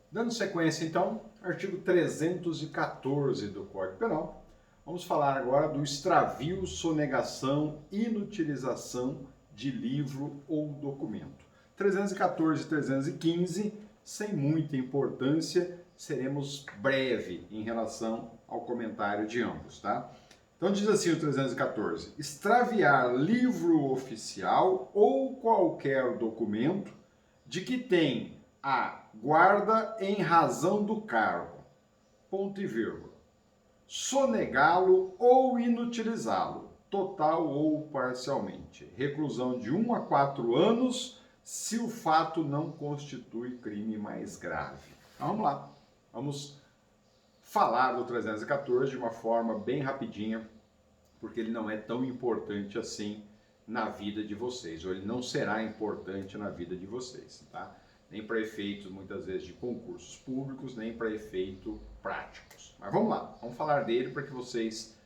Dando sequência, então, artigo 314 do Código Penal, vamos falar agora do extravio, sonegação, inutilização de livro ou documento. 314 e 315, sem muita importância, seremos breve em relação ao comentário de ambos, tá? Então diz assim o 314: extraviar livro oficial ou qualquer documento de que tem a guarda em razão do cargo, ponto e vírgula, sonegá-lo ou inutilizá-lo, total ou parcialmente, reclusão de 1 a 4 anos, se o fato não constitui crime mais grave. Então, vamos lá, vamos falar do 314 de uma forma bem rapidinha, porque ele não é tão importante assim na vida de vocês, ou ele não será importante na vida de vocês, tá? Nem para efeitos, muitas vezes, de concursos públicos, nem para efeitos práticos. Mas vamos lá, vamos falar dele para que vocês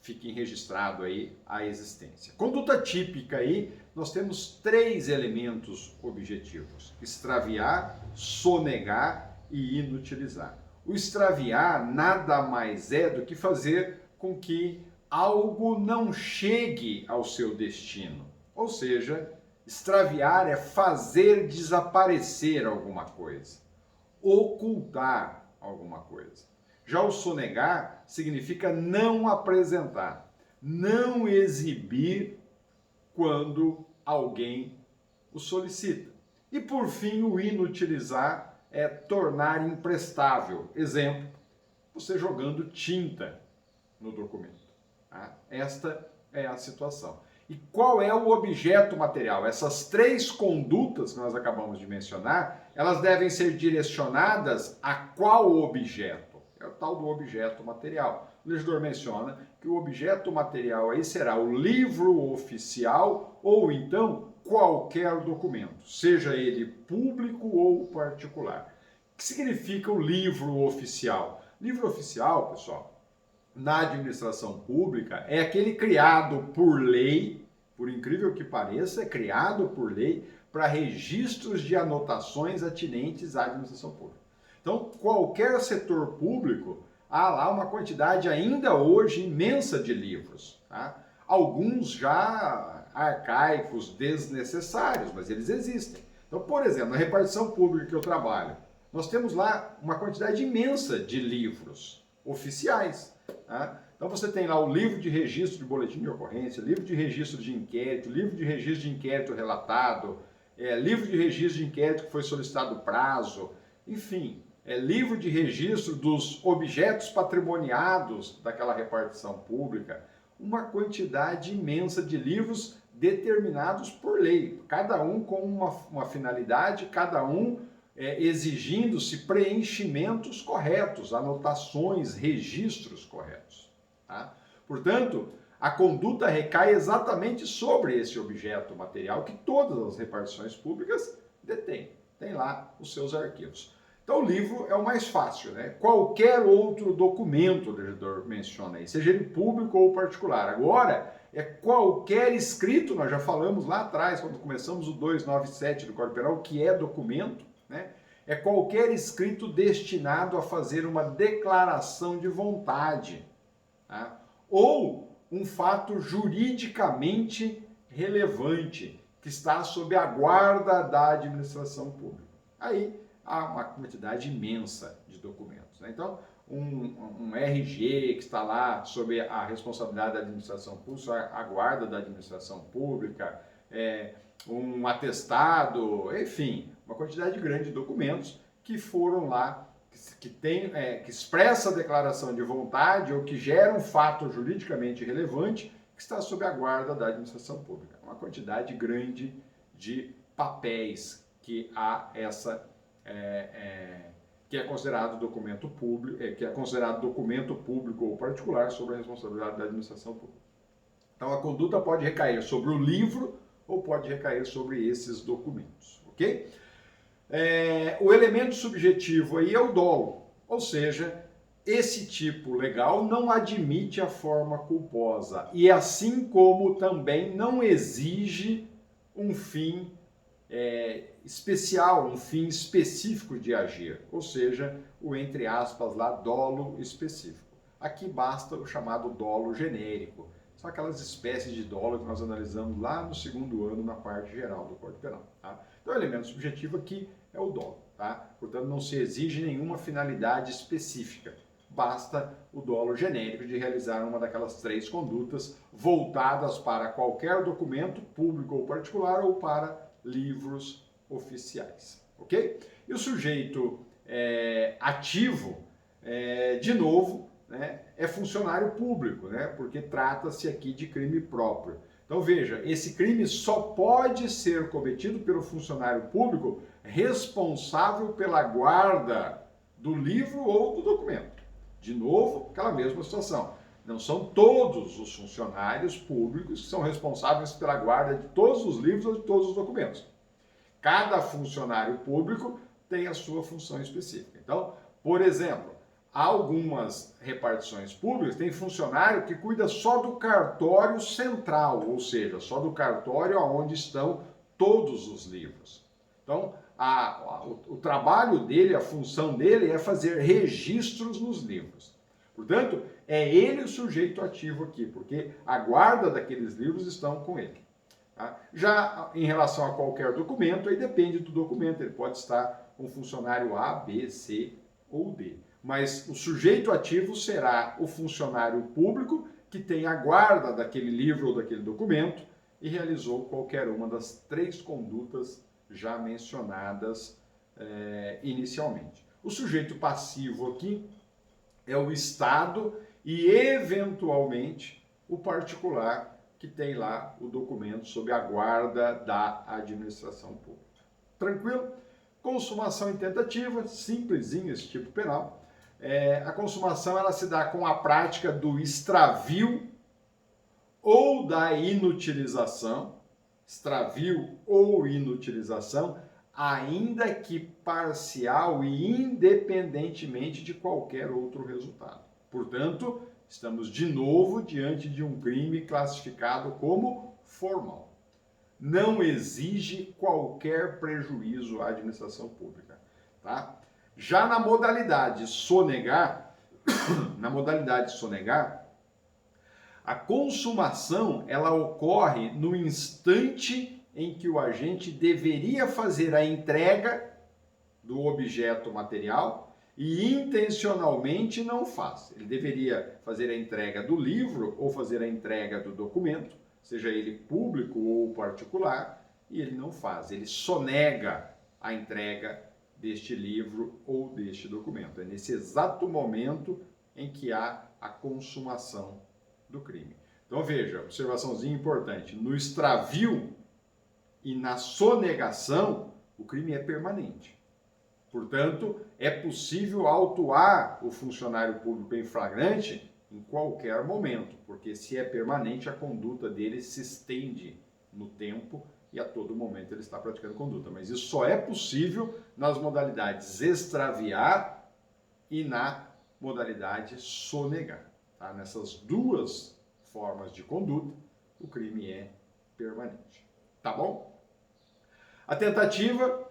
fiquem registrado aí a existência. Conduta típica aí, nós temos 3 elementos objetivos: extraviar, sonegar e inutilizar. O extraviar nada mais é do que fazer com que algo não chegue ao seu destino. Ou seja, extraviar é fazer desaparecer alguma coisa, ocultar alguma coisa. Já o sonegar significa não apresentar, não exibir quando alguém o solicita. E por fim, o inutilizar é tornar imprestável. Exemplo, você jogando tinta no documento. Tá? Esta é a situação. E qual é o objeto material? Essas 3 condutas que nós acabamos de mencionar, elas devem ser direcionadas a qual objeto? É o tal do objeto material. O legislador menciona que o objeto material aí será o livro oficial ou então qualquer documento, seja ele público ou particular. O que significa o livro oficial? Livro oficial, pessoal, na administração pública, é aquele criado por lei, por incrível que pareça, é criado por lei para registros de anotações atinentes à administração pública. Então, qualquer setor público, há lá uma quantidade ainda hoje imensa de livros, tá? Alguns já arcaicos, desnecessários, mas eles existem. Então, por exemplo, na repartição pública que eu trabalho, nós temos lá uma quantidade imensa de livros oficiais. Tá? Então você tem lá o livro de registro de boletim de ocorrência, livro de registro de inquérito, livro de registro de inquérito relatado, livro de registro de inquérito que foi solicitado prazo, enfim, livro de registro dos objetos patrimoniados daquela repartição pública, uma quantidade imensa de livros determinados por lei, cada um com uma finalidade, cada um exigindo-se preenchimentos corretos, anotações, registros corretos. Tá? Portanto, a conduta recai exatamente sobre esse objeto material que todas as repartições públicas detêm. Tem lá os seus arquivos. Então, o livro é o mais fácil, né? Qualquer outro documento, o legislador menciona aí, seja ele público ou particular. Agora, é qualquer escrito, nós já falamos lá atrás, quando começamos o 297 do Código Penal, o que é documento, né? É qualquer escrito destinado a fazer uma declaração de vontade, tá? Ou um fato juridicamente relevante que está sob a guarda da administração pública. Aí há uma quantidade imensa de documentos, né? Então, um RG que está lá sob a responsabilidade da administração pública, a guarda da administração pública, um atestado, enfim, uma quantidade grande de documentos que foram lá, que expressa a declaração de vontade ou que gera um fato juridicamente relevante que está sob a guarda da administração pública. Uma quantidade grande de papéis que há essa que é considerado documento público, que é considerado documento público ou particular sobre a responsabilidade da administração pública. Então a conduta pode recair sobre o livro ou pode recair sobre esses documentos, ok? O elemento subjetivo aí é o dolo, ou seja, esse tipo legal não admite a forma culposa e assim como também não exige um fim especial, um fim específico de agir, ou seja, o entre aspas lá, dolo específico. Aqui basta o chamado dolo genérico, são aquelas espécies de dolo que nós analisamos lá no segundo ano na parte geral do Código Penal. Tá? Então o elemento subjetivo aqui é o dolo, tá? Portanto não se exige nenhuma finalidade específica, basta o dolo genérico de realizar uma daquelas três condutas voltadas para qualquer documento, público ou particular, ou para livros oficiais, ok? E o sujeito ativo, de novo, né, é funcionário público, né, porque trata-se aqui de crime próprio. Então veja, esse crime só pode ser cometido pelo funcionário público responsável pela guarda do livro ou do documento. De novo, aquela mesma situação. Não são todos os funcionários públicos que são responsáveis pela guarda de todos os livros ou de todos os documentos. Cada funcionário público tem a sua função específica. Então, por exemplo, algumas repartições públicas têm funcionário que cuida só do cartório central, ou seja, só do cartório onde estão todos os livros. Então, o trabalho dele, a função dele é fazer registros nos livros. Portanto, é ele o sujeito ativo aqui, porque a guarda daqueles livros estão com ele. Tá? Já em relação a qualquer documento, aí depende do documento, ele pode estar com funcionário A, B, C ou D. Mas o sujeito ativo será o funcionário público que tem a guarda daquele livro ou daquele documento e realizou qualquer uma das três condutas já mencionadas inicialmente. O sujeito passivo aqui é o Estado e, eventualmente, o particular que tem lá o documento sob a guarda da administração pública. Tranquilo? Consumação em tentativa, simplesinho esse tipo penal. A consumação ela se dá com a prática do extravio ou da inutilização, extravio ou inutilização, ainda que parcial e independentemente de qualquer outro resultado. Portanto, estamos de novo diante de um crime classificado como formal. Não exige qualquer prejuízo à administração pública, tá? Já na modalidade sonegar, a consumação ela ocorre no instante em que o agente deveria fazer a entrega do objeto material e intencionalmente não faz. Ele deveria fazer a entrega do livro ou fazer a entrega do documento, seja ele público ou particular, e ele não faz. Ele sonega a entrega deste livro ou deste documento. É nesse exato momento em que há a consumação do crime. Então veja, observaçãozinha importante, no extravio e na sonegação, o crime é permanente. Portanto, é possível autuar o funcionário público em flagrante em qualquer momento, porque se é permanente, a conduta dele se estende no tempo e a todo momento ele está praticando conduta. Mas isso só é possível nas modalidades extraviar e na modalidade sonegar. Tá? Nessas duas formas de conduta, o crime é permanente. Tá bom? A tentativa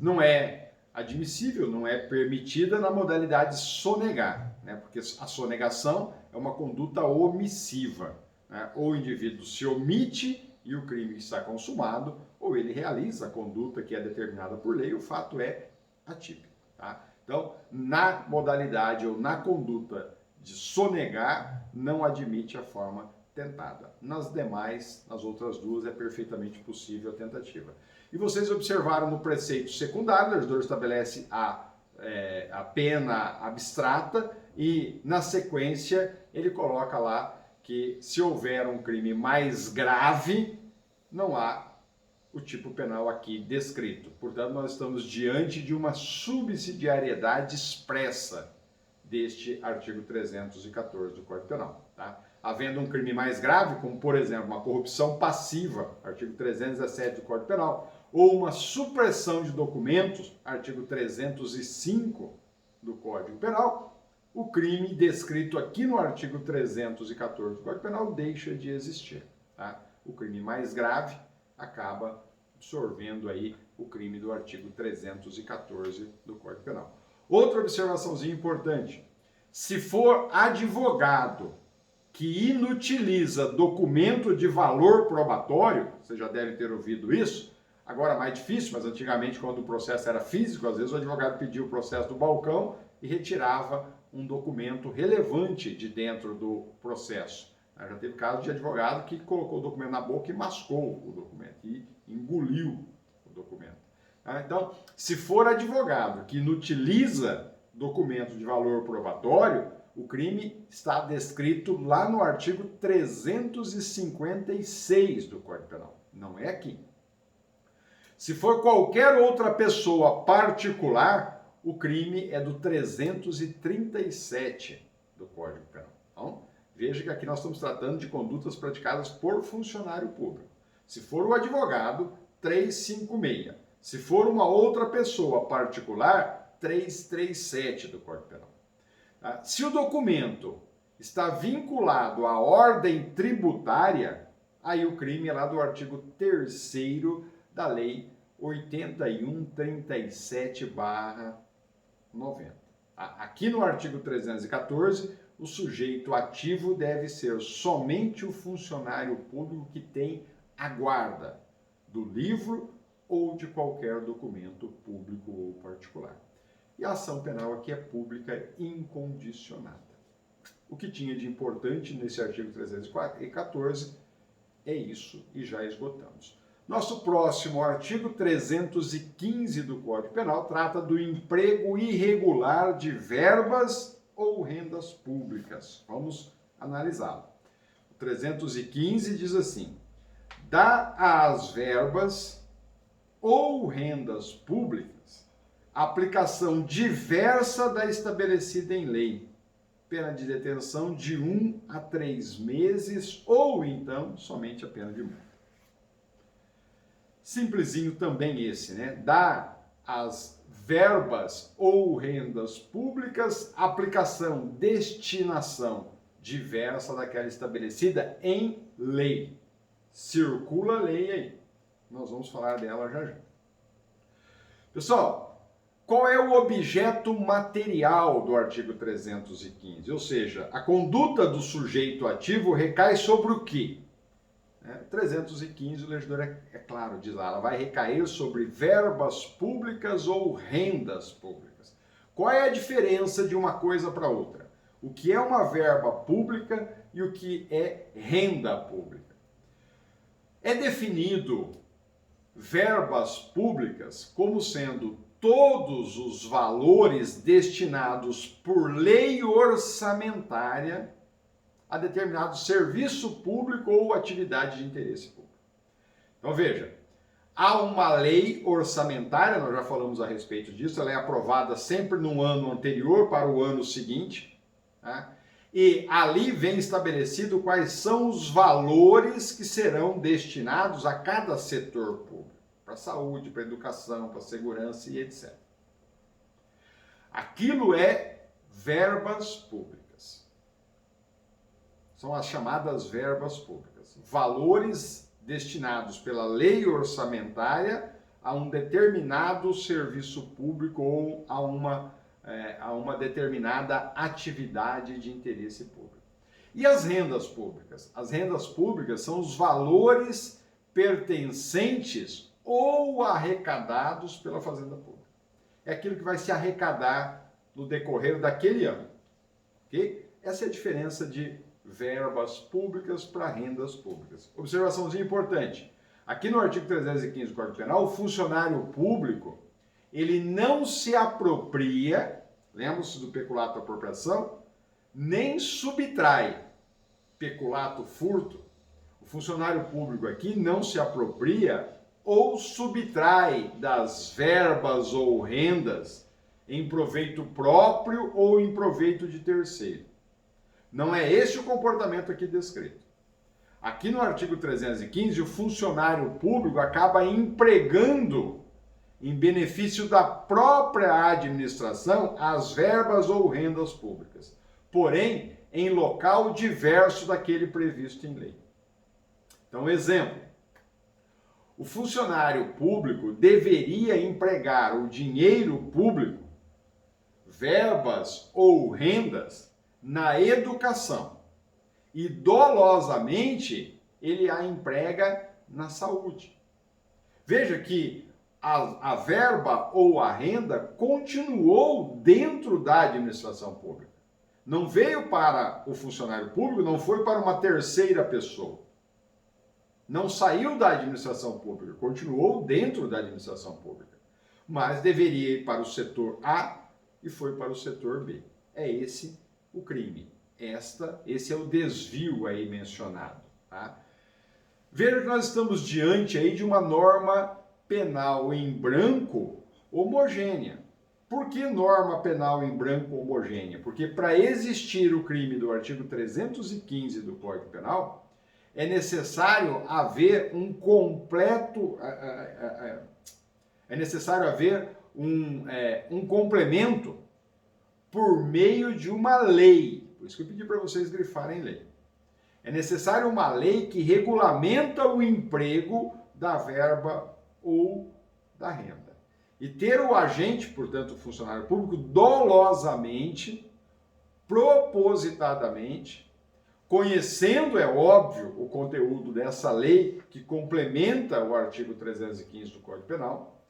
não é admissível, não é permitida na modalidade sonegar, né? Porque a sonegação é uma conduta omissiva. Né? Ou o indivíduo se omite e o crime está consumado, ou ele realiza a conduta que é determinada por lei, o fato é atípico. Tá? Então, na modalidade ou na conduta de sonegar, não admite a forma tentada. Nas demais, nas outras duas, é perfeitamente possível a tentativa. E vocês observaram no preceito secundário, o legislador estabelece a pena abstrata e, na sequência, ele coloca lá que se houver um crime mais grave, não há o tipo penal aqui descrito. Portanto, nós estamos diante de uma subsidiariedade expressa deste artigo 314 do Código Penal. Tá? Havendo um crime mais grave, como, por exemplo, uma corrupção passiva, artigo 317 do Código Penal, ou uma supressão de documentos, artigo 305 do Código Penal, o crime descrito aqui no artigo 314 do Código Penal deixa de existir. Tá? O crime mais grave acaba absorvendo aí o crime do artigo 314 do Código Penal. Outra observaçãozinha importante: se for advogado que inutiliza documento de valor probatório, você já deve ter ouvido isso, agora mais difícil, mas antigamente quando o processo era físico, às vezes o advogado pedia o processo do balcão e retirava um documento relevante de dentro do processo. Já teve caso de advogado que colocou o documento na boca e mascou o documento, e engoliu o documento. Então, se for advogado que inutiliza documento de valor probatório, o crime está descrito lá no artigo 356 do Código Penal, não é aqui. Se for qualquer outra pessoa particular, o crime é do 337 do Código Penal. Então, veja que aqui nós estamos tratando de condutas praticadas por funcionário público. Se for o advogado, 356. Se for uma outra pessoa particular, 337 do Código Penal. Se o documento está vinculado à ordem tributária, aí o crime é lá do artigo 3º da Lei 8137/90. Aqui no artigo 314, o sujeito ativo deve ser somente o funcionário público que tem a guarda do livro ou de qualquer documento público ou particular. E a ação penal aqui é pública incondicionada. O que tinha de importante nesse artigo 314 é isso, e já esgotamos. Nosso próximo artigo 315 do Código Penal trata do emprego irregular de verbas ou rendas públicas. Vamos analisá-lo. O 315 diz assim: dá às verbas ou rendas públicas aplicação diversa da estabelecida em lei, pena de detenção de 1 a 3 meses ou então somente a pena de multa. Simplesinho também esse, né? Dá às verbas ou rendas públicas aplicação, destinação diversa daquela estabelecida em lei. Circula a lei aí. Nós vamos falar dela já já. Pessoal, qual é o objeto material do artigo 315? Ou seja, a conduta do sujeito ativo recai sobre o quê? 315, o legislador, é claro, diz lá, ela vai recair sobre verbas públicas ou rendas públicas. Qual é a diferença de uma coisa para outra? O que é uma verba pública e o que é renda pública? É definido verbas públicas como sendo todos os valores destinados por lei orçamentária a determinado serviço público ou atividade de interesse público. Então veja, há uma lei orçamentária, nós já falamos a respeito disso, ela é aprovada sempre no ano anterior para o ano seguinte, tá? E ali vem estabelecido quais são os valores que serão destinados a cada setor público, para a saúde, para a educação, para a segurança e etc. Aquilo é verbas públicas. São as chamadas verbas públicas. Valores destinados pela lei orçamentária a um determinado serviço público ou a uma determinada atividade de interesse público. E as rendas públicas? As rendas públicas são os valores pertencentes ou arrecadados pela Fazenda Pública. É aquilo que vai se arrecadar no decorrer daquele ano. Okay? Essa é a diferença de verbas públicas para rendas públicas. Observaçãozinha importante. Aqui no artigo 315 do Código Penal, o funcionário público, ele não se apropria, lembra-se do peculato apropriação, nem subtrai peculato furto. O funcionário público aqui não se apropria ou subtrai das verbas ou rendas em proveito próprio ou em proveito de terceiro. Não é esse o comportamento aqui descrito. Aqui no artigo 315, o funcionário público acaba empregando em benefício da própria administração as verbas ou rendas públicas, porém em local diverso daquele previsto em lei. Então, exemplo: o funcionário público deveria empregar o dinheiro público, verbas ou rendas, na educação. E dolosamente ele a emprega na saúde. Veja que a verba ou a renda continuou dentro da administração pública. Não veio para o funcionário público, não foi para uma terceira pessoa. Não saiu da administração pública, continuou dentro da administração pública. Mas deveria ir para o setor A e foi para o setor B. É esse o crime. Esse é o desvio aí mencionado. Tá? Veja que nós estamos diante aí de uma norma penal em branco homogênea. Por que norma penal em branco homogênea? Porque para existir o crime do artigo 315 do Código Penal, é necessário haver um completo... É necessário haver um complemento por meio de uma lei. Por isso que eu pedi para vocês grifarem lei. É necessário uma lei que regulamenta o emprego da verba ou da renda. E ter o agente, portanto, o funcionário público, dolosamente, propositadamente, conhecendo, é óbvio, o conteúdo dessa lei que complementa o artigo 315 do Código Penal,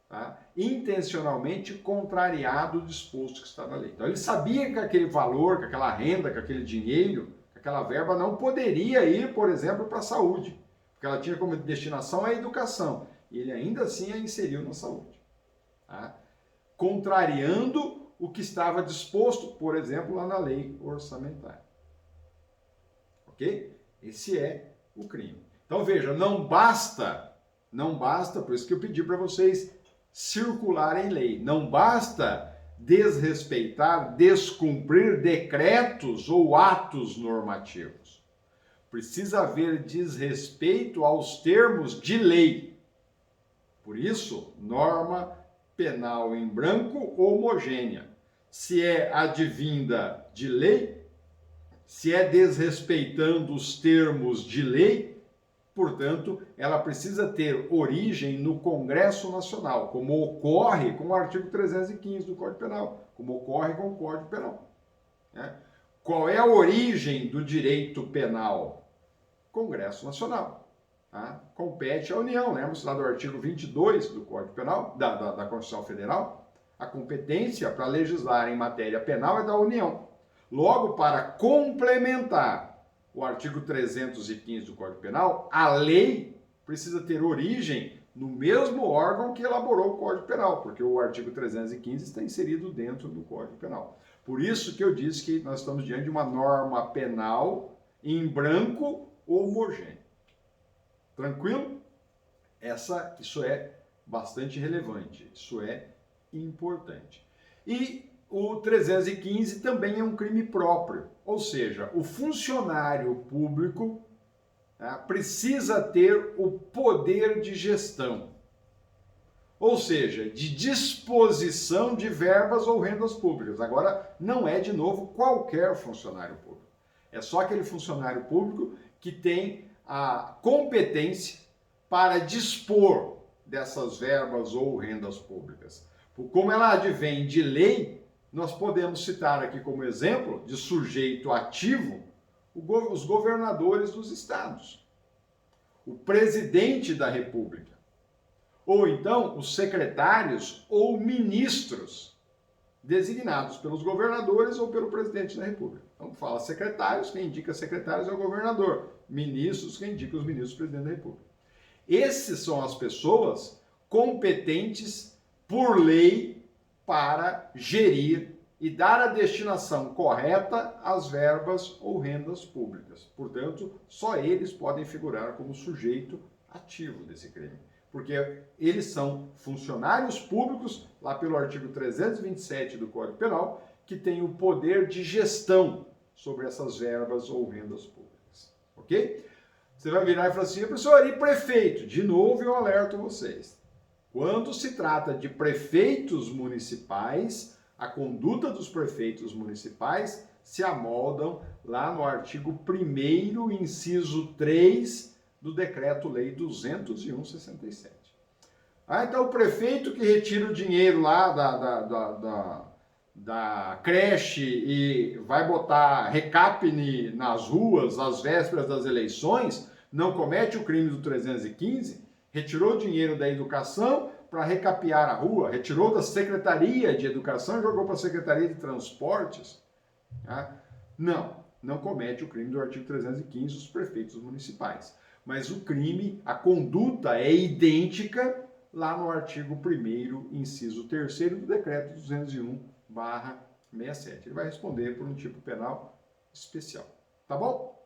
tá? Intencionalmente contrariado o disposto que está na lei. Então ele sabia que aquele valor, que aquela renda, que aquele dinheiro, que aquela verba não poderia ir, por exemplo, para a saúde, porque ela tinha como destinação a educação, e ele ainda assim a inseriu na saúde. Tá? Contrariando o que estava disposto, por exemplo, lá na lei orçamentária. Ok? Esse é o crime. Então veja, não basta, por isso que eu pedi para vocês circularem lei, não basta desrespeitar, descumprir decretos ou atos normativos. Precisa haver desrespeito aos termos de lei. Por isso, norma penal em branco homogênea. Se é advinda de lei, se é desrespeitando os termos de lei, portanto, ela precisa ter origem no Congresso Nacional, como ocorre com o artigo 315 do Código Penal, como ocorre com o Código Penal. Né? Qual é a origem do direito penal? Congresso Nacional. Tá? Compete à União, lembra-se lá do artigo 22 do Código Penal, da Constituição Federal? A competência para legislar em matéria penal é da União. Logo, para complementar o artigo 315 do Código Penal, a lei precisa ter origem no mesmo órgão que elaborou o Código Penal, porque o artigo 315 está inserido dentro do Código Penal. Por isso que eu disse que nós estamos diante de uma norma penal em branco homogêneo. Tranquilo? Isso é bastante relevante, isso é importante. E o 315 também é um crime próprio, ou seja, o funcionário público precisa ter o poder de gestão, ou seja, de disposição de verbas ou rendas públicas. Agora, não é, de novo, qualquer funcionário público. É só aquele funcionário público que tem a competência para dispor dessas verbas ou rendas públicas. Como ela advém de lei, nós podemos citar aqui como exemplo de sujeito ativo os governadores dos estados, o presidente da República, ou então os secretários ou ministros designados pelos governadores ou pelo presidente da República. Então fala secretários, quem indica secretários é o governador, ministros, quem indica os ministros, o presidente da República. Esses são as pessoas competentes por lei para gerir e dar a destinação correta às verbas ou rendas públicas. Portanto, só eles podem figurar como sujeito ativo desse crime, porque eles são funcionários públicos, lá pelo artigo 327 do Código Penal, que têm o poder de gestão sobre essas verbas ou rendas públicas. Ok? Você vai virar e falar assim, professor, e prefeito? De novo eu alerto vocês. Quando se trata de prefeitos municipais, a conduta dos prefeitos municipais se amoldam lá no artigo 1º, inciso 3 do Decreto-Lei 201/67. Então, o prefeito que retira o dinheiro lá da creche e vai botar recapne nas ruas às vésperas das eleições, não comete o crime do 315, retirou o dinheiro da educação para recapear a rua, retirou da Secretaria de Educação e jogou para a Secretaria de Transportes. Tá? Não comete o crime do artigo 315 os prefeitos municipais. Mas o crime, a conduta é idêntica lá no artigo 1º, inciso 3º do decreto 201/67. Ele vai responder por um tipo penal especial. Tá bom?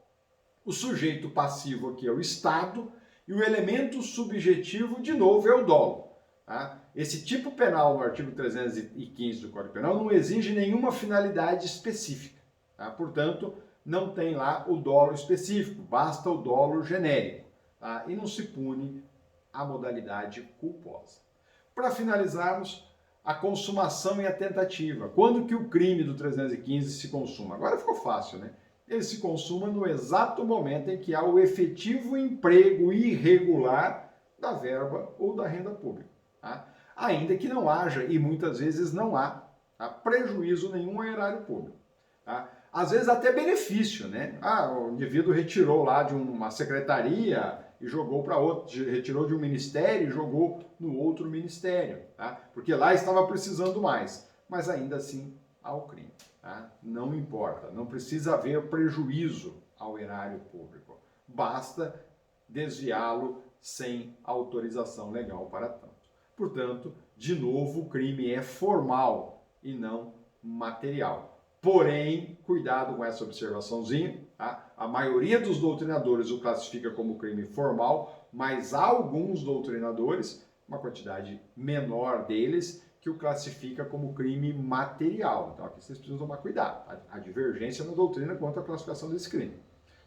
O sujeito passivo aqui é o Estado e o elemento subjetivo, de novo, é o dolo. Tá? Esse tipo penal no artigo 315 do Código Penal não exige nenhuma finalidade específica. Tá? Portanto, não tem lá o dolo específico, basta o dolo genérico. Tá? E não se pune a modalidade culposa. Para finalizarmos, a consumação e a tentativa. Quando que o crime do 315 se consuma? Agora ficou fácil, né? Ele se consuma no exato momento em que há o efetivo emprego irregular da verba ou da renda pública. Tá? Ainda que não haja, e muitas vezes não há, tá? Prejuízo nenhum ao erário público. Tá? Às vezes até benefício, né? O indivíduo retirou lá de uma secretaria e jogou para outro, retirou de um ministério e jogou no outro ministério, tá? Porque lá estava precisando mais, mas ainda assim há o crime. Tá? Não importa, não precisa haver prejuízo ao erário público, basta desviá-lo sem autorização legal para tanto. Portanto, de novo, o crime é formal e não material. Porém, cuidado com essa observaçãozinha, tá? A maioria dos doutrinadores o classifica como crime formal, mas há alguns doutrinadores, uma quantidade menor deles, que o classifica como crime material. Então aqui vocês precisam tomar cuidado. A divergência na doutrina quanto à classificação desse crime.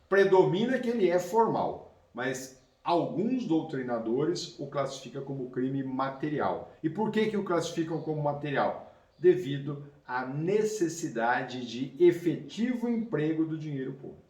Predomina que ele é formal, mas alguns doutrinadores o classificam como crime material. E por que o classificam como material? Devido à necessidade de efetivo emprego do dinheiro público.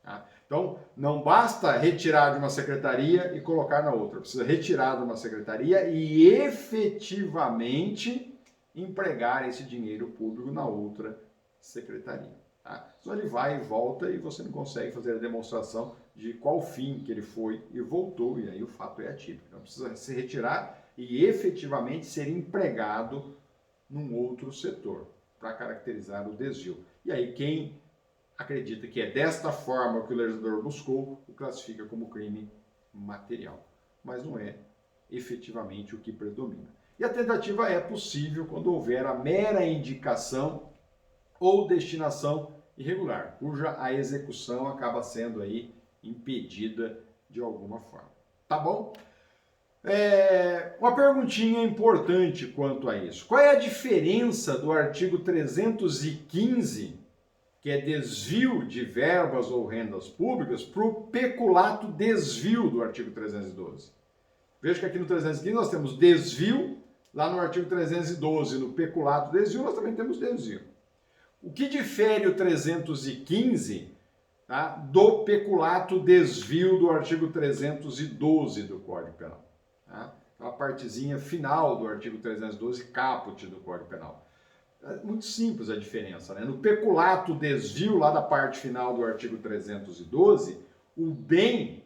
Tá? Então, não basta retirar de uma secretaria e colocar na outra. Precisa retirar de uma secretaria e efetivamente empregar esse dinheiro público na outra secretaria. Tá? Senão ele vai e volta e você não consegue fazer a demonstração de qual fim que ele foi e voltou, e aí o fato é atípico. Então, precisa se retirar e efetivamente ser empregado num outro setor, para caracterizar o desvio. E aí quem acredita que é desta forma que o legislador buscou, o classifica como crime material. Mas não é efetivamente o que predomina. E a tentativa é possível quando houver a mera indicação ou destinação irregular, cuja a execução acaba sendo aí impedida de alguma forma. Tá bom? Uma perguntinha importante quanto a isso. Qual é a diferença do artigo 315, que é desvio de verbas ou rendas públicas, para o peculato desvio do artigo 312? Veja que aqui no 315 nós temos desvio, lá no artigo 312, no peculato desvio, nós também temos desvio. O que difere o 315, tá, do peculato desvio do artigo 312 do Código Penal? Tá? Aquela partezinha final do artigo 312, caput do Código Penal. É muito simples a diferença, né? No peculato desvio, lá da parte final do artigo 312, o bem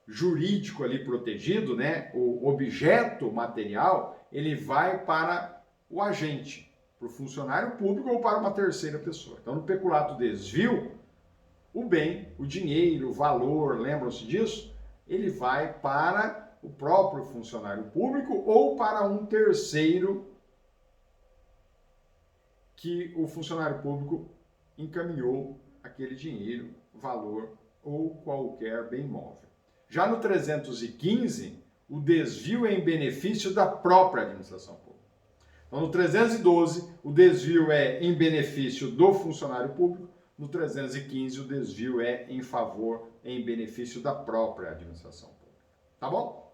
jurídico ali protegido, né, o objeto material, ele vai para o agente, para o funcionário público ou para uma terceira pessoa. Então, no peculato desvio, o bem, o dinheiro, o valor, lembram-se disso? Ele vai para o próprio funcionário público ou para um terceiro que o funcionário público encaminhou aquele dinheiro, valor ou qualquer bem móvel. Já no 315, o desvio é em benefício da própria administração pública. Então, no 312, o desvio é em benefício do funcionário público, no 315, o desvio é em favor, em benefício da própria administração pública. Tá bom?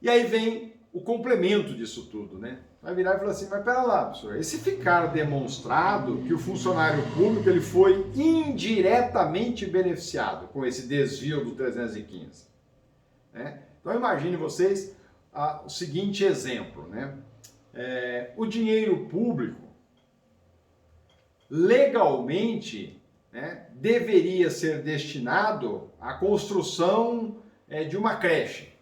E aí vem o complemento disso tudo, né? Vai virar e falar assim, mas pera lá, professor, e se ficar demonstrado que o funcionário público ele foi indiretamente beneficiado com esse desvio do 315? Né? Então imagine vocês o seguinte exemplo, né? O dinheiro público legalmente, né, deveria ser destinado à construção de uma creche,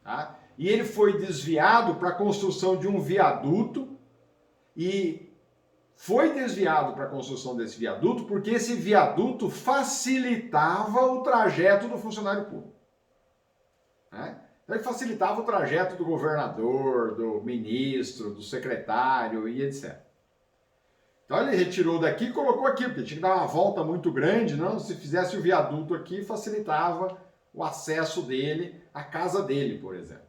tá? E ele foi desviado para a construção de um viaduto e foi desviado para a construção desse viaduto porque esse viaduto facilitava o trajeto do funcionário público, né? Então ele facilitava o trajeto do governador, do ministro, do secretário e etc. Então ele retirou daqui e colocou aqui, porque tinha que dar uma volta muito grande, não? Se fizesse o viaduto aqui, facilitava o acesso dele à casa dele, por exemplo.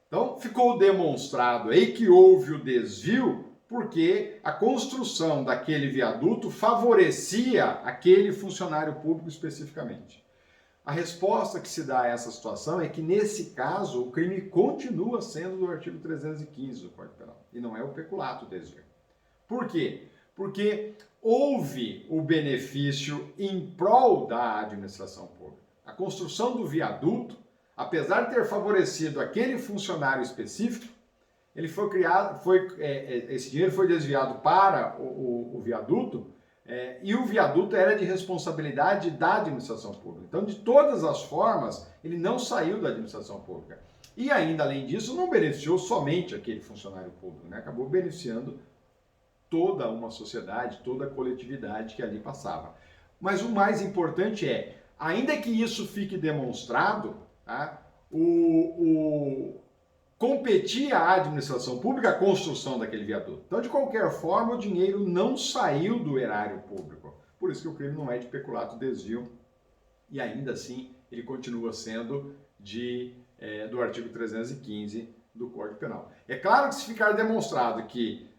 Então ficou demonstrado aí que houve o desvio porque a construção daquele viaduto favorecia aquele funcionário público especificamente. A resposta que se dá a essa situação é que, nesse caso, o crime continua sendo do artigo 315 do Código Penal, e não é o peculato desvio. Por quê? Porque houve o benefício em prol da administração pública. A construção do viaduto, apesar de ter favorecido aquele funcionário específico, ele foi criado, esse dinheiro foi desviado para o viaduto, e o viaduto era de responsabilidade da administração pública. Então, de todas as formas, ele não saiu da administração pública. E ainda, além disso, não beneficiou somente aquele funcionário público, né? Acabou beneficiando toda uma sociedade, toda a coletividade que ali passava. Mas o mais importante ainda que isso fique demonstrado, tá? Competia à administração pública a construção daquele viaduto. Então, de qualquer forma, o dinheiro não saiu do erário público. Por isso que o crime não é de peculato desvio e ainda assim ele continua sendo do artigo 315 do Código Penal. É claro que se ficar demonstrado que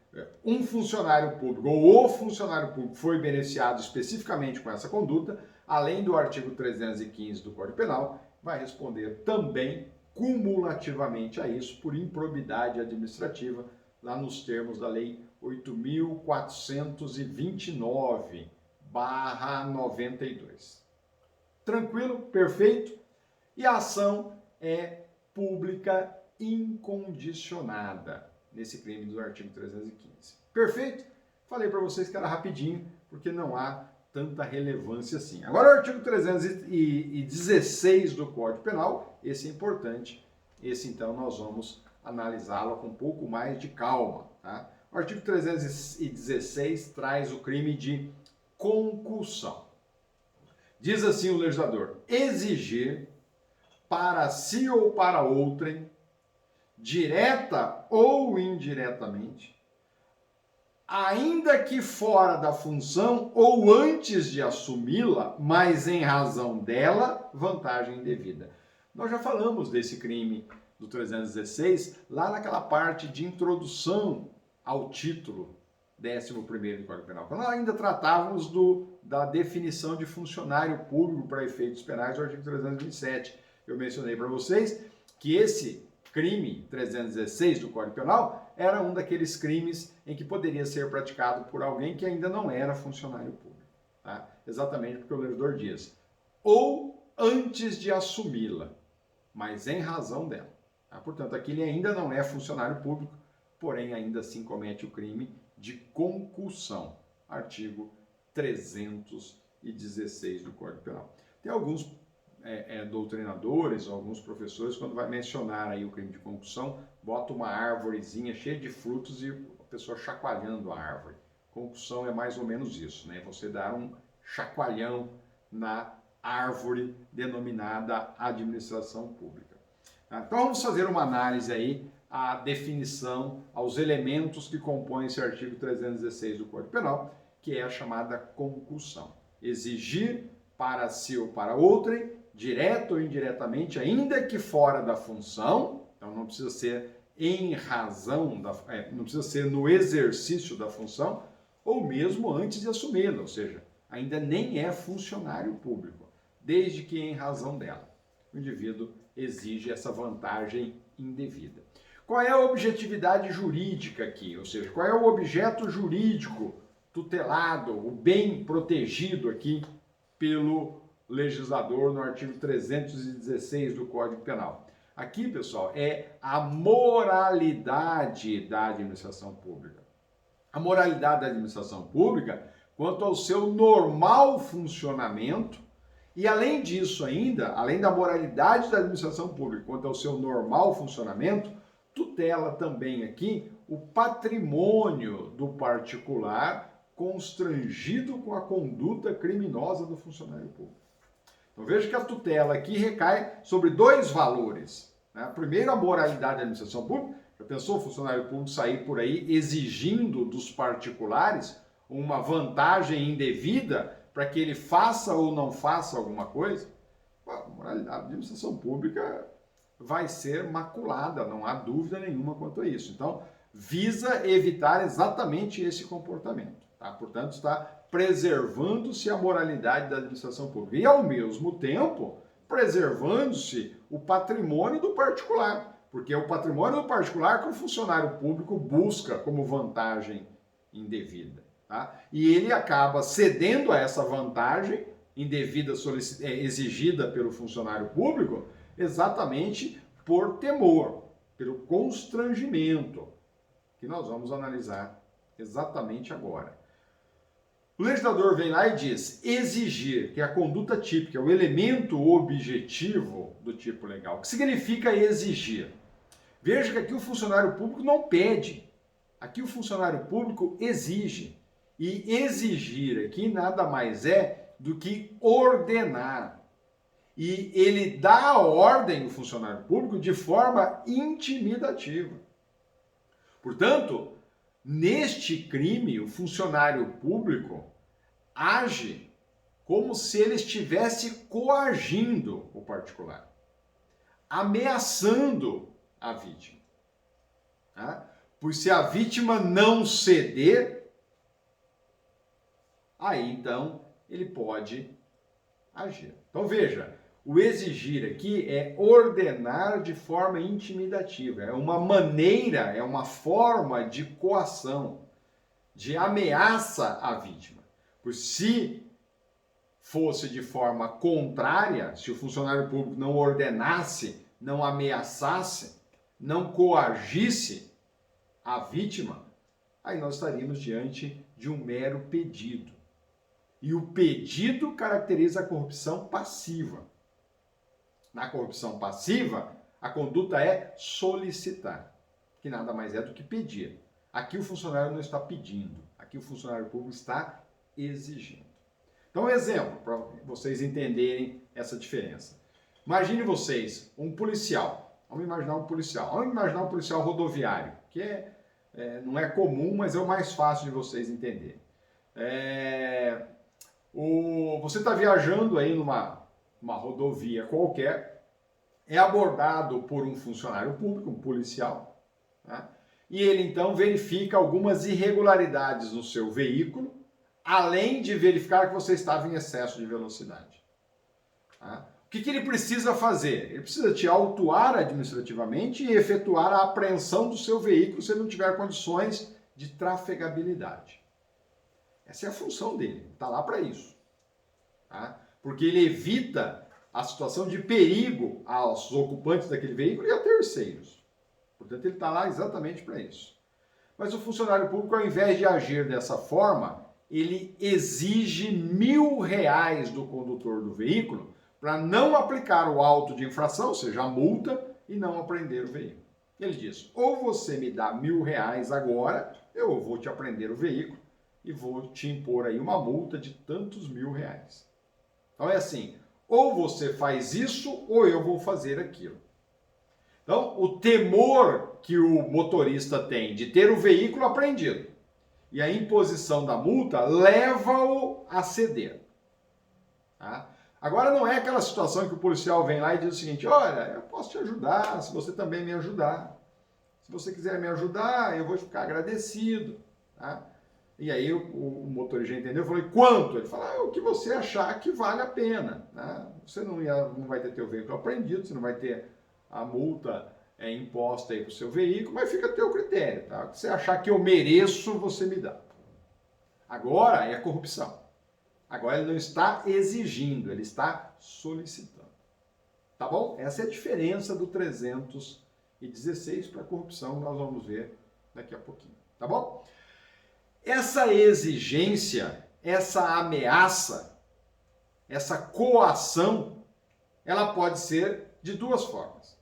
um funcionário público ou o funcionário público foi beneficiado especificamente com essa conduta, além do artigo 315 do Código Penal, vai responder também cumulativamente a isso por improbidade administrativa, lá nos termos da Lei 8.429/92. Tranquilo? Perfeito? E a ação é pública incondicionada nesse crime do artigo 315. Perfeito? Falei para vocês que era rapidinho, porque não há tanta relevância assim. Agora o artigo 316 do Código Penal, esse é importante, esse então nós vamos analisá-lo com um pouco mais de calma. Tá? O artigo 316 traz o crime de concussão. Diz assim o legislador: exigir para si ou para outrem, direta ou indiretamente, ainda que fora da função ou antes de assumi-la, mas em razão dela, vantagem indevida. Nós já falamos desse crime do 316 lá naquela parte de introdução ao título 11º do Código Penal, quando nós ainda tratávamos da definição de funcionário público para efeitos penais do artigo 327. Eu mencionei para vocês que esse crime 316 do Código Penal era um daqueles crimes em que poderia ser praticado por alguém que ainda não era funcionário público. Tá? Exatamente porque o legislador diz, ou antes de assumi-la, mas em razão dela. Tá? Portanto, aqui ele ainda não é funcionário público, porém ainda assim comete o crime de concussão, artigo 316 do Código Penal. Tem alguns doutrinadores, alguns professores, quando vai mencionar aí o crime de concussão, bota uma árvorezinha cheia de frutos e a pessoa chacoalhando a árvore. Concussão é mais ou menos isso, né? Você dar um chacoalhão na árvore denominada administração pública. Então vamos fazer uma análise aí à definição, aos elementos que compõem esse artigo 316 do Código Penal, que é a chamada concussão. Exigir para si ou para outrem, direto ou indiretamente, ainda que fora da função, então não precisa ser em razão, não precisa ser no exercício da função, ou mesmo antes de assumi-la, ou seja, ainda nem é funcionário público, desde que em razão dela. O indivíduo exige essa vantagem indevida. Qual é a objetividade jurídica aqui? Ou seja, qual é o objeto jurídico tutelado, o bem protegido aqui pelo legislador no artigo 316 do Código Penal? Aqui, pessoal, é a moralidade da administração pública. A moralidade da administração pública quanto ao seu normal funcionamento e, além disso ainda, além da moralidade da administração pública quanto ao seu normal funcionamento, tutela também aqui o patrimônio do particular constrangido com a conduta criminosa do funcionário público. Então veja que a tutela aqui recai sobre dois valores, né? Primeiro, a moralidade da administração pública. Já pensou o funcionário público sair por aí exigindo dos particulares uma vantagem indevida para que ele faça ou não faça alguma coisa? A moralidade da administração pública vai ser maculada, não há dúvida nenhuma quanto a isso. Então, visa evitar exatamente esse comportamento. Tá? Portanto, está preservando-se a moralidade da administração pública e, ao mesmo tempo, preservando-se o patrimônio do particular, porque é o patrimônio do particular que o funcionário público busca como vantagem indevida. Tá? E ele acaba cedendo a essa vantagem indevida exigida pelo funcionário público exatamente por temor, pelo constrangimento, que nós vamos analisar exatamente agora. O legislador vem lá e diz exigir, que é a conduta típica, o elemento objetivo do tipo legal. O que significa exigir? Veja que aqui o funcionário público não pede, aqui o funcionário público exige. E exigir aqui nada mais é do que ordenar. E ele dá a ordem ao funcionário público de forma intimidativa. Portanto, neste crime, o funcionário público age como se ele estivesse coagindo o particular, ameaçando a vítima. Tá? Pois se a vítima não ceder, aí então ele pode agir. Então veja, o exigir aqui é ordenar de forma intimidativa, é uma maneira, é uma forma de coação, de ameaça à vítima. Pois se fosse de forma contrária, se o funcionário público não ordenasse, não ameaçasse, não coagisse a vítima, aí nós estaríamos diante de um mero pedido. E o pedido caracteriza a corrupção passiva. Na corrupção passiva, a conduta é solicitar, que nada mais é do que pedir. Aqui o funcionário não está pedindo, aqui o funcionário público está exigindo. Então, um exemplo para vocês entenderem essa diferença. Imagine vocês um policial. Vamos imaginar um policial rodoviário, que não é comum, mas é o mais fácil de vocês entenderem. Você está viajando aí numa rodovia qualquer, é abordado por um funcionário público, um policial, né? E ele então verifica algumas irregularidades no seu veículo, além de verificar que você estava em excesso de velocidade. Tá? O que ele precisa fazer? Ele precisa te autuar administrativamente e efetuar a apreensão do seu veículo se ele não tiver condições de trafegabilidade. Essa é a função dele, está lá para isso. Tá? Porque ele evita a situação de perigo aos ocupantes daquele veículo e a terceiros. Portanto, ele está lá exatamente para isso. Mas o funcionário público, ao invés de agir dessa forma, ele exige R$1.000 do condutor do veículo para não aplicar o auto de infração, ou seja, a multa, e não apreender o veículo. Ele diz, ou você me dá R$1.000 agora, eu vou te apreender o veículo e vou te impor aí uma multa de tantos R$1.000. Então é assim, ou você faz isso, ou eu vou fazer aquilo. Então, o temor que o motorista tem de ter o veículo apreendido e a imposição da multa leva-o a ceder. Tá? Agora, não é aquela situação que o policial vem lá e diz o seguinte, olha, eu posso te ajudar se você também me ajudar. Se você quiser me ajudar, eu vou ficar agradecido. Tá? E aí o motorista entendeu, falou, e quanto? Ele falou, o que você achar que vale a pena. Né? Você não vai ter teu veículo apreendido, você não vai ter a multa imposta aí para o seu veículo, mas fica a teu critério. Tá? O que você achar que eu mereço, você me dá. Agora é corrupção. Agora ele não está exigindo, ele está solicitando. Tá bom? Essa é a diferença do 316 para a corrupção, nós vamos ver daqui a pouquinho. Tá bom? Essa exigência, essa ameaça, essa coação, ela pode ser de duas formas: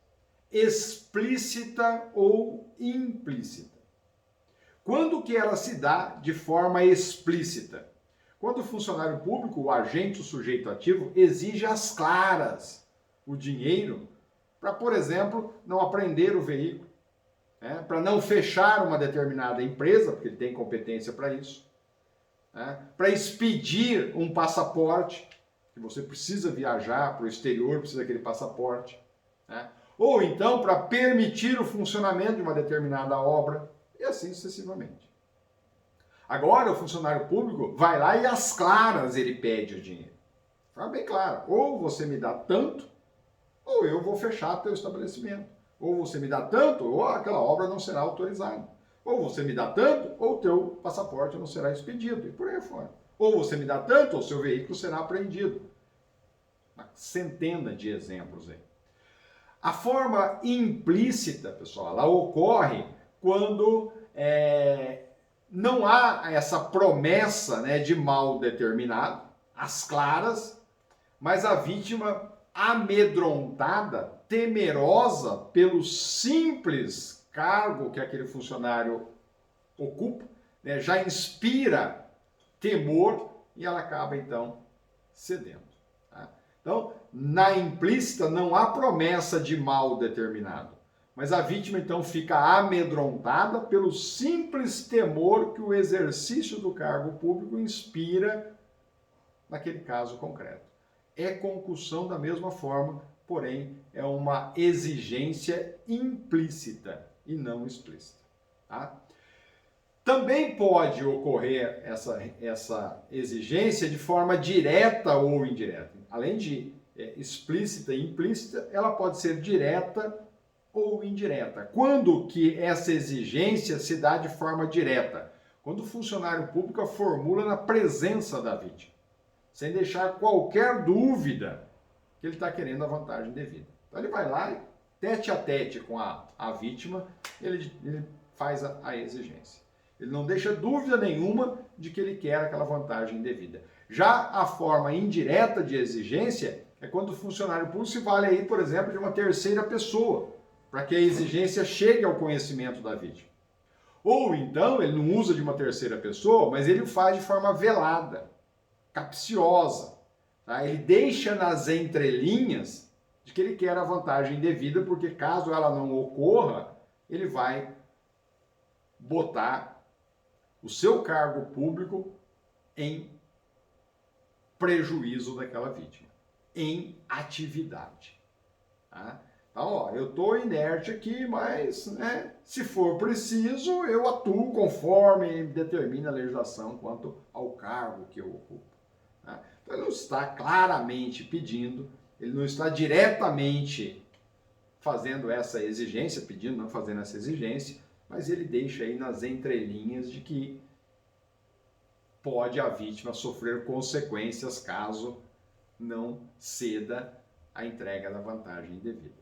explícita ou implícita. Quando que ela se dá de forma explícita? Quando o funcionário público, o agente, o sujeito ativo, exige às claras o dinheiro para, por exemplo, não apreender o veículo, né? Para não fechar uma determinada empresa, porque ele tem competência para isso, né? Para expedir um passaporte, que você precisa viajar para o exterior, precisa daquele passaporte, né? Ou então para permitir o funcionamento de uma determinada obra, e assim sucessivamente. Agora o funcionário público vai lá e às claras ele pede o dinheiro. Fala bem claro, ou você me dá tanto, ou eu vou fechar teu estabelecimento. Ou você me dá tanto, ou aquela obra não será autorizada. Ou você me dá tanto, ou teu passaporte não será expedido, e por aí fora. Ou você me dá tanto, ou seu veículo será apreendido. Uma centena de exemplos aí. A forma implícita, pessoal, ela ocorre quando não há essa promessa, né, de mal determinado, às claras, mas a vítima amedrontada, temerosa pelo simples cargo que aquele funcionário ocupa, né, já inspira temor e ela acaba então cedendo. Tá? Então, na implícita não há promessa de mal determinado, mas a vítima então fica amedrontada pelo simples temor que o exercício do cargo público inspira naquele caso concreto. É concussão da mesma forma, porém é uma exigência implícita e não explícita. Tá? Também pode ocorrer essa exigência de forma direta ou indireta. Além de explícita e implícita, ela pode ser direta ou indireta. Quando que essa exigência se dá de forma direta? Quando o funcionário público a formula na presença da vítima, sem deixar qualquer dúvida que ele está querendo a vantagem devida. Então ele vai lá e tete a tete com a vítima, ele faz a exigência. Ele não deixa dúvida nenhuma de que ele quer aquela vantagem devida. Já a forma indireta de exigência é quando o funcionário público se vale aí, por exemplo, de uma terceira pessoa, para que a exigência chegue ao conhecimento da vítima. Ou então ele não usa de uma terceira pessoa, mas ele faz de forma velada, capciosa. Tá? Ele deixa nas entrelinhas de que ele quer a vantagem devida, porque caso ela não ocorra, ele vai botar o seu cargo público em prejuízo daquela vítima, em atividade. Tá? Então, ó, eu estou inerte aqui, mas né, se for preciso, eu atuo conforme determina a legislação quanto ao cargo que eu ocupo. Tá? Então, ele não está claramente pedindo, ele não está diretamente fazendo essa exigência, pedindo, não fazendo essa exigência, mas ele deixa aí nas entrelinhas de que pode a vítima sofrer consequências caso não ceda a entrega da vantagem indevida.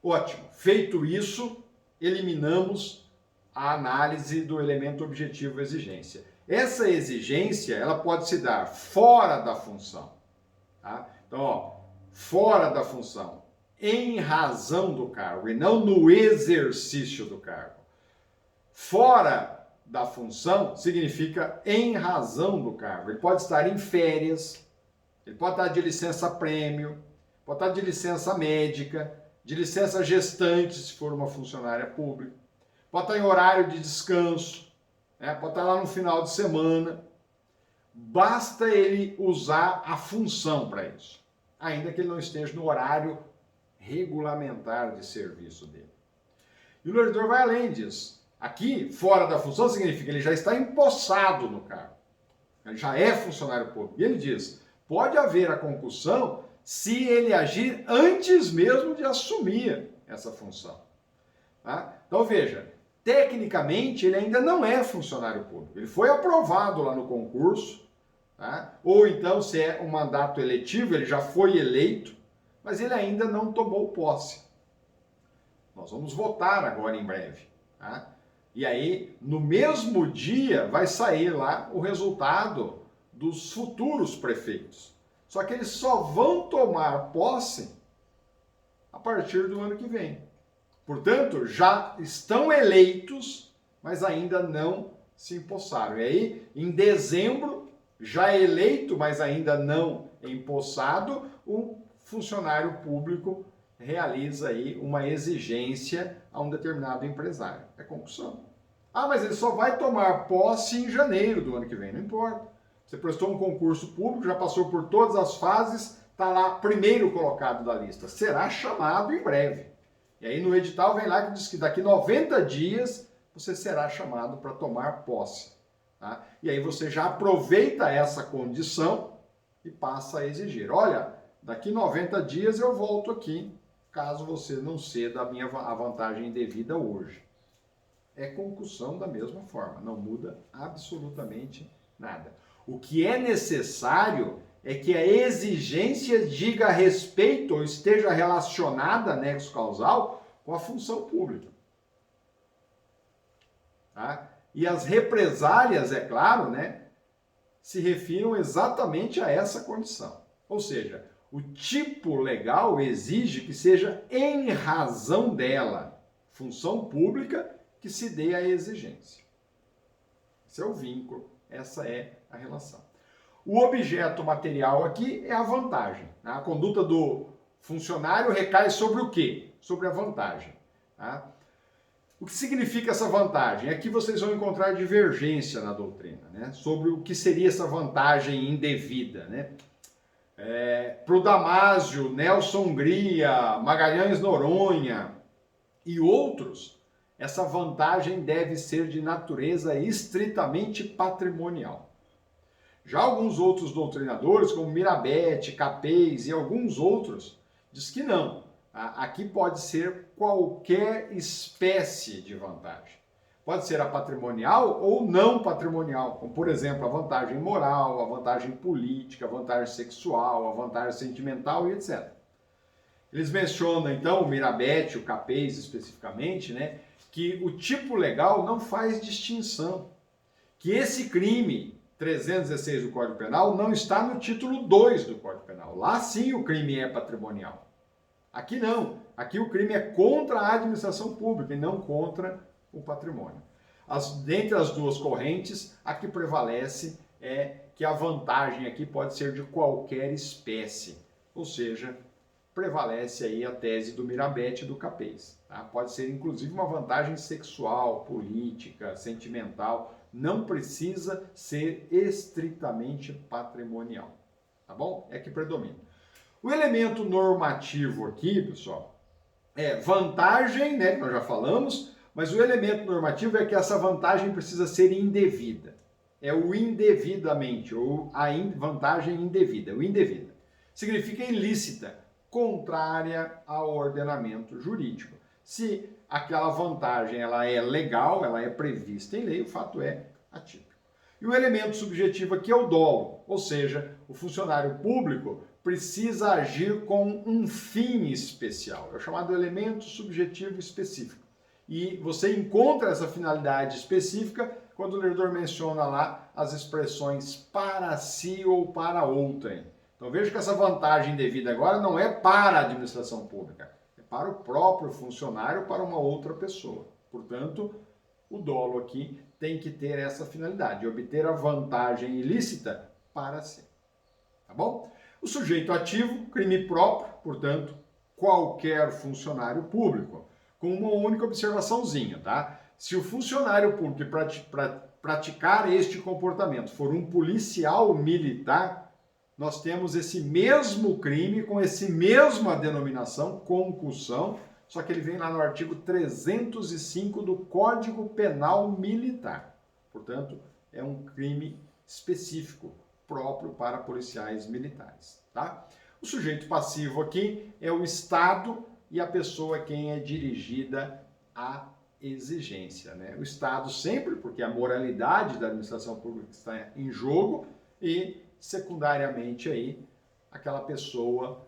Ótimo. Feito isso, eliminamos a análise do elemento objetivo exigência. Essa exigência, ela pode se dar fora da função. Tá? Então, ó, fora da função, em razão do cargo e não no exercício do cargo. Fora da função significa em razão do cargo. Ele pode estar em férias, ele pode estar de licença prêmio, pode estar de licença médica, de licença gestante, se for uma funcionária pública, pode estar em horário de descanso, né? Pode estar lá no final de semana. Basta ele usar a função para isso, ainda que ele não esteja no horário regulamentar de serviço dele. E o legislador vai além disso. Aqui, fora da função, significa que ele já está empossado no cargo. Ele já é funcionário público. E ele diz, pode haver a concussão se ele agir antes mesmo de assumir essa função. Tá? Então, veja, tecnicamente ele ainda não é funcionário público. Ele foi aprovado lá no concurso, tá? Ou então, se é um mandato eletivo, ele já foi eleito, mas ele ainda não tomou posse. Nós vamos votar agora em breve. Tá? E aí, no mesmo dia, vai sair lá o resultado dos futuros prefeitos. Só que eles só vão tomar posse a partir do ano que vem. Portanto, já estão eleitos, mas ainda não se empossaram. E aí, em dezembro, já eleito, mas ainda não empossado, o funcionário público realiza aí uma exigência a um determinado empresário. É concussão. Ah, mas ele só vai tomar posse em janeiro do ano que vem. Não importa. Você prestou um concurso público, já passou por todas as fases, está lá primeiro colocado da lista. Será chamado em breve. E aí no edital vem lá que diz que daqui 90 dias você será chamado para tomar posse. Tá? E aí você já aproveita essa condição e passa a exigir. Olha, daqui 90 dias eu volto aqui, caso você não ceda a vantagem indevida hoje. É concussão da mesma forma, não muda absolutamente nada. O que é necessário é que a exigência diga respeito ou esteja relacionada, nexo causal, com a função pública. Tá? E as represálias, é claro, né, se refiram exatamente a essa condição. Ou seja, o tipo legal exige que seja em razão dela, função pública, que se dê a exigência. Esse é o vínculo, essa é a relação. O objeto material aqui é a vantagem. Tá? A conduta do funcionário recai sobre o quê? Sobre a vantagem. Tá? O que significa essa vantagem? Aqui vocês vão encontrar divergência na doutrina, né? Sobre o que seria essa vantagem indevida. Né? Para o Damásio, Nelson Hungria, Magalhães Noronha e outros, essa vantagem deve ser de natureza estritamente patrimonial. Já alguns outros doutrinadores, como Mirabete, Capês e alguns outros, diz que não. Aqui pode ser qualquer espécie de vantagem. Pode ser a patrimonial ou não patrimonial, como por exemplo a vantagem moral, a vantagem política, a vantagem sexual, a vantagem sentimental e etc. Eles mencionam então o Mirabete, o Capês especificamente, né, que o tipo legal não faz distinção, que esse crime 316 do Código Penal não está no título 2 do Código Penal. Lá sim o crime é patrimonial. Aqui não. Aqui o crime é contra a administração pública e não contra o patrimônio. Dentre as duas correntes, a que prevalece é que a vantagem aqui pode ser de qualquer espécie. Ou seja, prevalece aí a tese do Mirabete e do Capês. Tá? Pode ser inclusive uma vantagem sexual, política, sentimental. Não precisa ser estritamente patrimonial. Tá bom? É que predomina. O elemento normativo aqui, pessoal, é vantagem, né, que nós já falamos, mas o elemento normativo é que essa vantagem precisa ser indevida. É o indevidamente, ou a vantagem indevida. O indevida significa ilícita, contrária ao ordenamento jurídico. Se aquela vantagem ela é legal, ela é prevista em lei, o fato é atípico. E o elemento subjetivo aqui é o dolo, ou seja, o funcionário público precisa agir com um fim especial. É o chamado elemento subjetivo específico. E você encontra essa finalidade específica quando o legislador menciona lá as expressões para si ou para outrem. Então veja que essa vantagem devida agora não é para a administração pública, é para o próprio funcionário, para uma outra pessoa. Portanto, o dolo aqui tem que ter essa finalidade, de obter a vantagem ilícita para si. Tá bom? O sujeito ativo, crime próprio, portanto, qualquer funcionário público, com uma única observaçãozinha, tá? Se o funcionário público praticar este comportamento for um policial militar, nós temos esse mesmo crime com essa mesma denominação, concussão, só que ele vem lá no artigo 305 do Código Penal Militar. Portanto, é um crime específico, próprio para policiais militares, tá? O sujeito passivo aqui é o Estado e a pessoa a quem é dirigida a exigência, né? O Estado sempre, porque a moralidade da administração pública está em jogo, e secundariamente aí aquela pessoa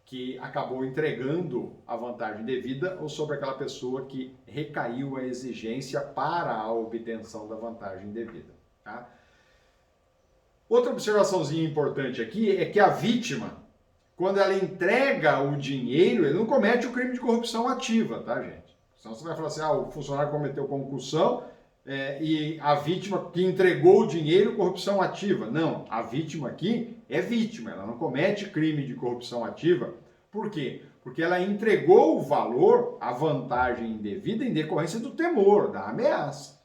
que acabou entregando a vantagem devida ou sobre aquela pessoa que recaiu a exigência para a obtenção da vantagem devida, tá? Outra observaçãozinha importante aqui é que a vítima, quando ela entrega o dinheiro, ele não comete o crime de corrupção ativa, tá, gente? Senão você vai falar assim, o funcionário cometeu concussão e a vítima que entregou o dinheiro, corrupção ativa. Não, a vítima aqui é vítima, ela não comete crime de corrupção ativa. Por quê? Porque ela entregou o valor, a vantagem indevida, em decorrência do temor, da ameaça,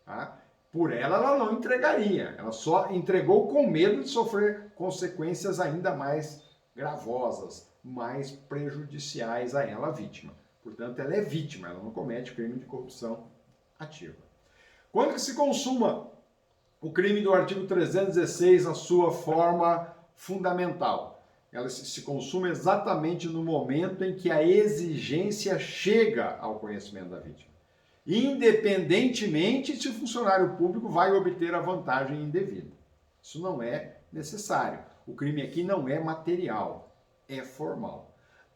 tá? Por ela não entregaria, ela só entregou com medo de sofrer consequências ainda mais gravosas, mais prejudiciais a ela, a vítima. Portanto, ela é vítima, ela não comete crime de corrupção ativa. Quando que se consuma o crime do artigo 316 na sua forma fundamental? Ela se consuma exatamente no momento em que a exigência chega ao conhecimento da vítima, independentemente se o funcionário público vai obter a vantagem indevida. Isso não é necessário. O crime aqui não é material, é formal.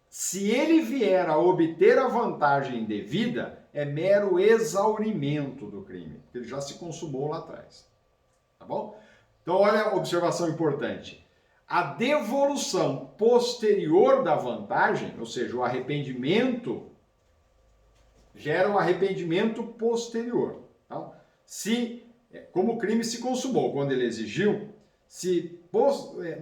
Se ele vier a obter a vantagem indevida, é mero exaurimento do crime, porque ele já se consumou lá atrás. Tá bom? Então, olha a observação importante. A devolução posterior da vantagem, ou seja, o arrependimento, gera um arrependimento posterior. Tá? Como o crime se consumou quando ele exigiu, se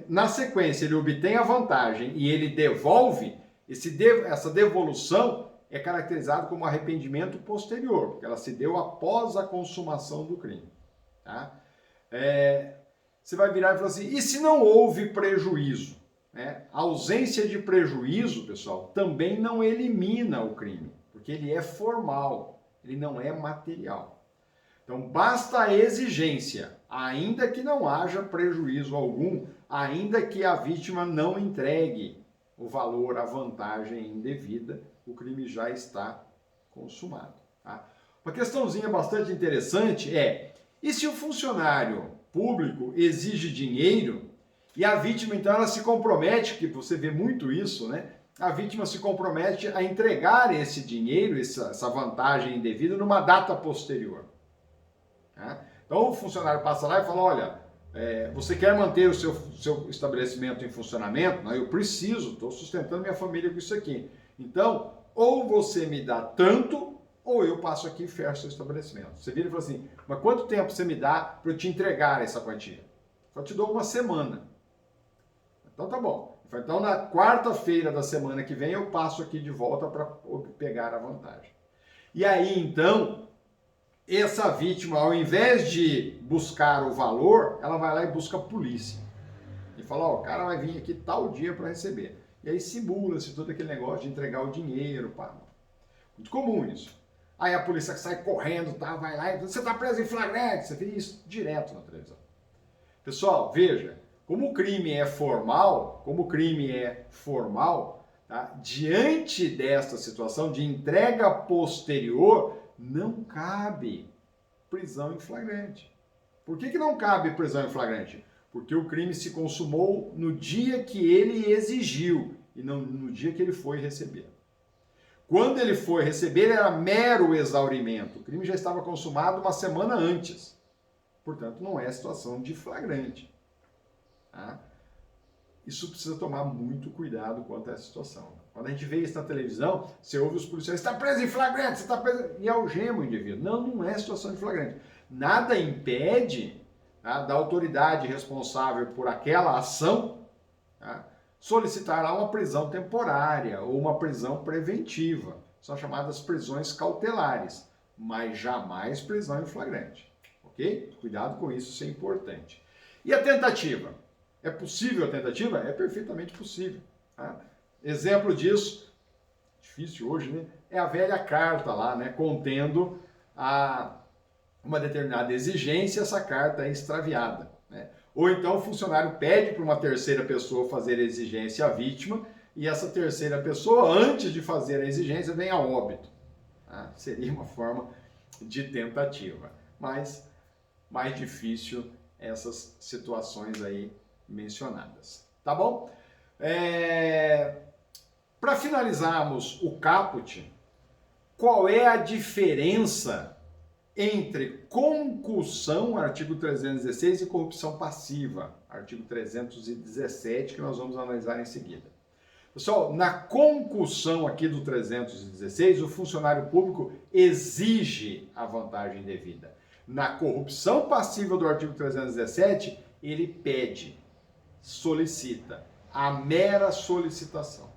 na sequência ele obtém a vantagem e ele devolve, essa devolução é caracterizada como arrependimento posterior, porque ela se deu após a consumação do crime. Tá? Você vai virar e falar assim, e se não houve prejuízo? A ausência de prejuízo, pessoal, também não elimina o crime, porque ele é formal, ele não é material. Então, basta a exigência, ainda que não haja prejuízo algum, ainda que a vítima não entregue o valor, a vantagem indevida, o crime já está consumado. Tá? Uma questãozinha bastante interessante e se o funcionário público exige dinheiro e a vítima, então, ela se compromete, que você vê muito isso, né? A vítima se compromete a entregar esse dinheiro, essa vantagem indevida, numa data posterior. Tá? Então, o funcionário passa lá e fala, olha, você quer manter o seu estabelecimento em funcionamento? Não, eu preciso, estou sustentando minha família com isso aqui. Então, ou você me dá tanto, ou eu passo aqui e fecho seu estabelecimento. Você vira e fala assim, mas quanto tempo você me dá para eu te entregar essa quantia? Eu te dou uma semana. Então tá bom. Então na quarta-feira da semana que vem eu passo aqui de volta para pegar a vantagem. E aí então, essa vítima, ao invés de buscar o valor, ela vai lá e busca a polícia. E fala, o cara vai vir aqui tal dia para receber. E aí simula-se todo aquele negócio de entregar o dinheiro. Muito comum isso. Aí a polícia sai correndo, vai lá e você está preso em flagrante. Você vê isso direto na televisão. Pessoal, veja, como o crime é formal, tá? Diante desta situação de entrega posterior, não cabe prisão em flagrante. Por que não cabe prisão em flagrante? Porque o crime se consumou no dia que ele exigiu e não no dia que ele foi receber. Quando ele foi receber, era mero exaurimento. O crime já estava consumado uma semana antes. Portanto, não é situação de flagrante. Tá? Isso precisa tomar muito cuidado quanto a essa situação. Quando a gente vê isso na televisão, você ouve os policiais, você está preso em flagrante, você está preso... E algema o indivíduo. Não é situação de flagrante. Nada impede, tá, da autoridade responsável por aquela ação, tá, solicitar lá uma prisão temporária ou uma prisão preventiva. São chamadas prisões cautelares, mas jamais prisão em flagrante. Ok? Cuidado com isso, isso é importante. E a tentativa? É possível a tentativa? É perfeitamente possível. Tá? Exemplo disso, difícil hoje, né? é a velha carta lá, né, contendo uma determinada exigência, essa carta é extraviada, né? Ou então o funcionário pede para uma terceira pessoa fazer a exigência à vítima e essa terceira pessoa, antes de fazer a exigência, vem a óbito. Tá? Seria uma forma de tentativa, mas mais difícil essas situações aí mencionadas. Tá bom? Para finalizarmos o caput, qual é a diferença entre concussão, artigo 316, e corrupção passiva, artigo 317, que nós vamos analisar em seguida? Pessoal, na concussão aqui do 316, o funcionário público exige a vantagem devida. Na corrupção passiva do artigo 317, ele pede, solicita, a mera solicitação.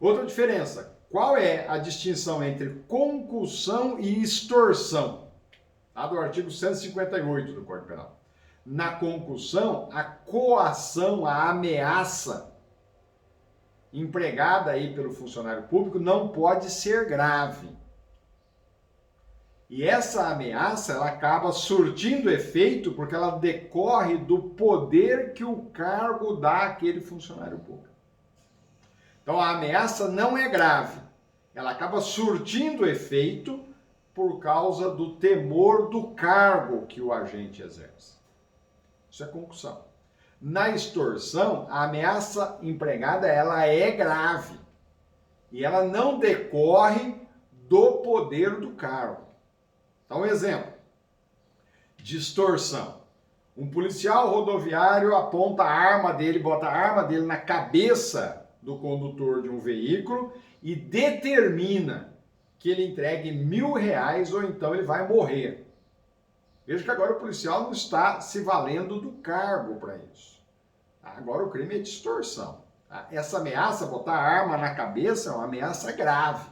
Outra diferença, qual é a distinção entre concussão e extorsão? Tá? Do artigo 158 do Código Penal. Na concussão, a coação, a ameaça empregada aí pelo funcionário público não pode ser grave. E essa ameaça, ela acaba surtindo efeito porque ela decorre do poder que o cargo dá àquele funcionário público. Então a ameaça não é grave, ela acaba surtindo efeito por causa do temor do cargo que o agente exerce. Isso é concussão. Na extorsão, a ameaça empregada ela é grave e ela não decorre do poder do cargo. Então, um exemplo de extorsão. Um policial rodoviário aponta a arma dele, bota a arma dele na cabeça do condutor de um veículo e determina que ele entregue R$1.000 ou então ele vai morrer. Veja que agora o policial não está se valendo do cargo para isso. Agora o crime é de extorsão. Essa ameaça, botar a arma na cabeça, é uma ameaça grave.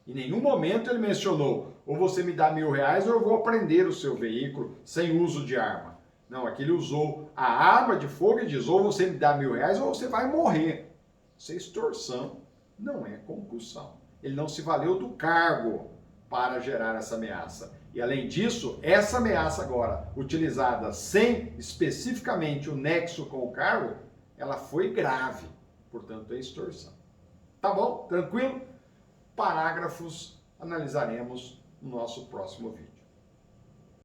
Em nenhum momento ele mencionou, ou você me dá R$1.000 ou eu vou apreender o seu veículo sem uso de arma. Não, aqui ele usou a arma de fogo e diz, ou você me dá R$1.000 ou você vai morrer. Isso é extorsão, não é concussão. Ele não se valeu do cargo para gerar essa ameaça. E além disso, essa ameaça agora, utilizada sem especificamente o nexo com o cargo, ela foi grave, portanto é extorsão. Tá bom? Tranquilo? Parágrafos analisaremos no nosso próximo vídeo.